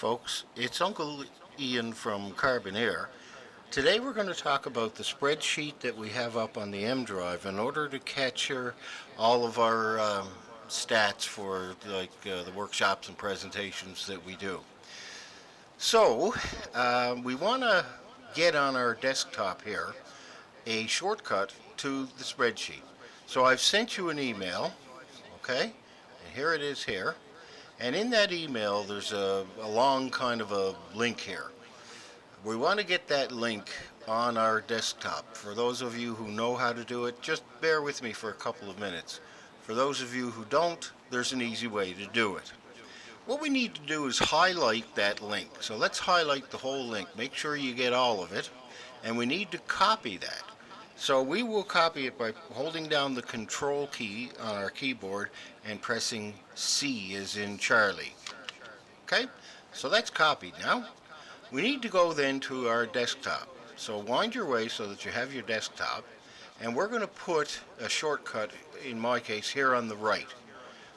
folks, it's Uncle Ian from Carbon Air. Today we're going to talk about the spreadsheet that we have up on the M drive in order to capture all of our stats for the workshops and presentations that we do. So we want to get on our desktop here a shortcut to the spreadsheet. So I've sent you an email, okay? And here it is here. And in that email, there's a long kind of a link here. We want to get that link on our desktop. For those of you who know how to do it, just bear with me for a couple of minutes. For those of you who don't, there's an easy way to do it. What we need to do is highlight that link. So let's highlight the whole link. Make sure you get all of it. And we need to copy that. So we will copy it by holding down the control key on our keyboard and pressing C as in Charlie. Okay? So that's copied now. We need to go then to our desktop. So wind your way so that you have your desktop, and we're going to put a shortcut, in my case, here on the right.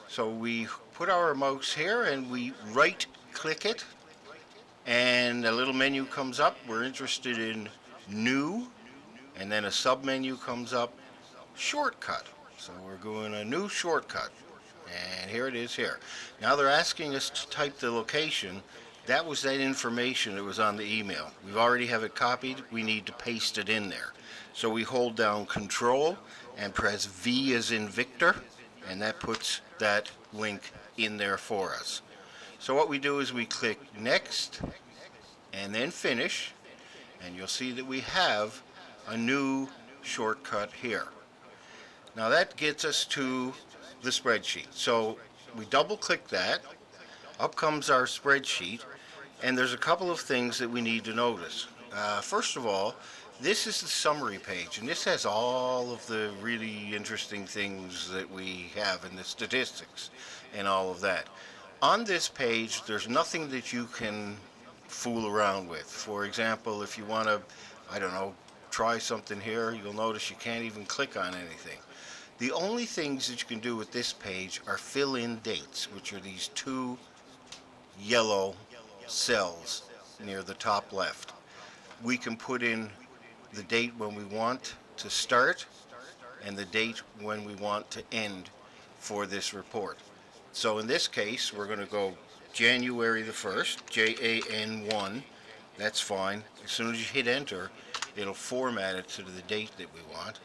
So we put our mouse here and we right click it, and a little menu comes up. We're interested in new, and then a sub menu comes up, shortcut. So we're going a new shortcut, and here it is here. Now they're asking us to type the location. That was that information that was on the email. We already have it copied. We need to paste it in there. So we hold down Control and press V as in Victor, and that puts that link in there for us. So what we do is we click Next and then Finish, and you'll see that we have a new shortcut here. Now that gets us to the spreadsheet. So we double click that, up comes our spreadsheet, and there's a couple of things that we need to notice. First of all, this is the summary page, and this has all of the really interesting things that we have in the statistics and all of that. On this page, there's nothing that you can fool around with. For example, if you want to, I don't know, try something here, you'll notice you can't even click on anything. The only things that you can do with this page are fill in dates, which are these two yellow cells near the top left. We can put in the date when we want to start and the date when we want to end for this report. So in this case, we're going to go January the 1st, JAN1. That's fine. As soon as you hit enter, it'll format it to the date that we want.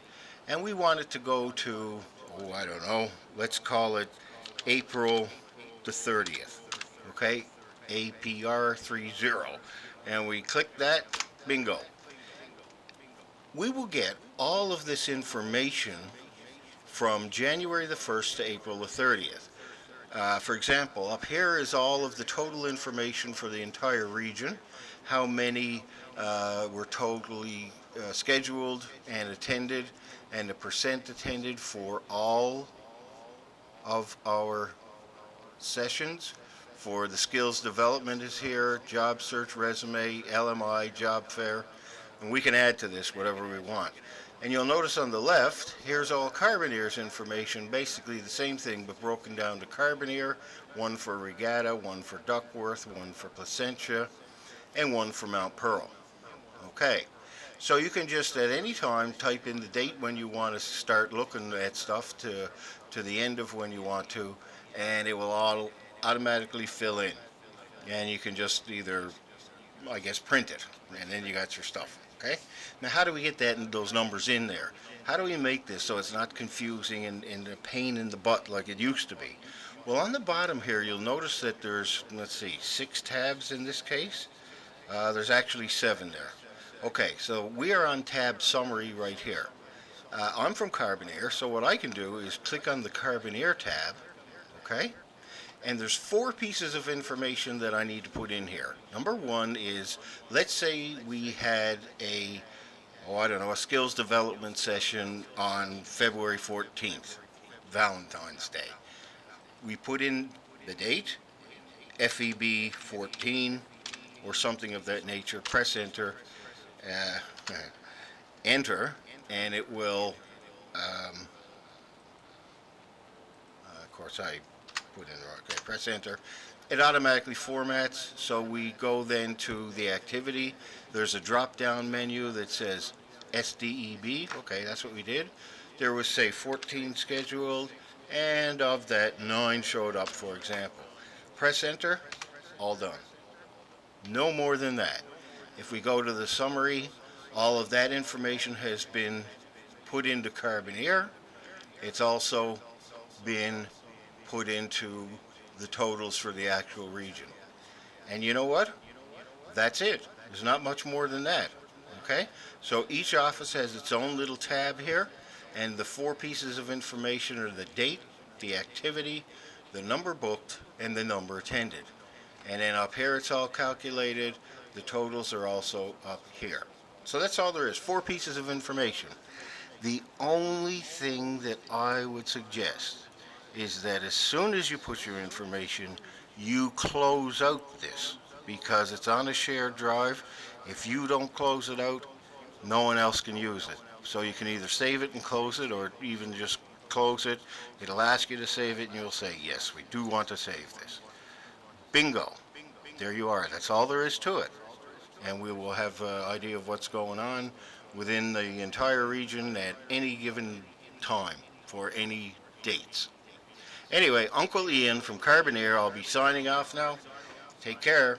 And we want it to go to, I don't know, let's call it April the 30th. Okay? APR 30. And we click that, bingo. We will get all of this information from January the 1st to April the 30th. For example, up here is all of the total information for the entire region, how many were totally scheduled and attended, and the percent attended for all of our sessions. For the skills development is here, job search, resume, LMI, job fair, and we can add to this whatever we want. And you'll notice on the left, here's all Carboneer's information, basically the same thing but broken down to Carboneer, one for Regatta, one for Duckworth, one for Placentia, and one for Mount Pearl. Okay, so you can just at any time type in the date when you want to start looking at stuff to the end of when you want to, and it will automatically fill in. And you can just either, I guess, print it, and then you got your stuff. Okay. Now, how do we get those numbers in there? How do we make this so it's not confusing and a pain in the butt like it used to be? Well, on the bottom here, you'll notice that there's, let's see, 6 tabs in this case. There's actually 7 there. Okay, so we are on tab summary right here. I'm from Carboneer, so what I can do is click on the Carboneer tab, okay? And there's 4 pieces of information that I need to put in here. Number 1 is, let's say we had a skills development session on February 14th, Valentine's Day. We put in the date, FEB 14, or something of that nature, press enter, enter, and it will, of course I put in the wrong, okay, press enter, It automatically formats, so we go then to the activity. There's a drop-down menu that says SDEB. Okay, that's what we did. There was, say, 14 scheduled, and of that, 9 showed up, for example. Press enter, all done. No more than that. If we go to the summary, all of that information has been put into Carboneer. It's also been put into the totals for the actual region. And you know what? That's it. There's not much more than that. Okay? So each office has its own little tab here, and the 4 pieces of information are the date, the activity, the number booked, and the number attended. And then up here it's all calculated. The totals are also up here. So that's all there is. 4 pieces of information. The only thing that I would suggest is that as soon as you put your information, you close out this because it's on a shared drive. If you don't close it out, no one else can use it. So you can either save it and close it or even just close it. It'll ask you to save it and you'll say, yes, we do want to save this. Bingo. There you are. That's all there is to it. And we will have an idea of what's going on within the entire region at any given time for any dates. Anyway, Uncle Ian from Carboneer, I'll be signing off now. Take care.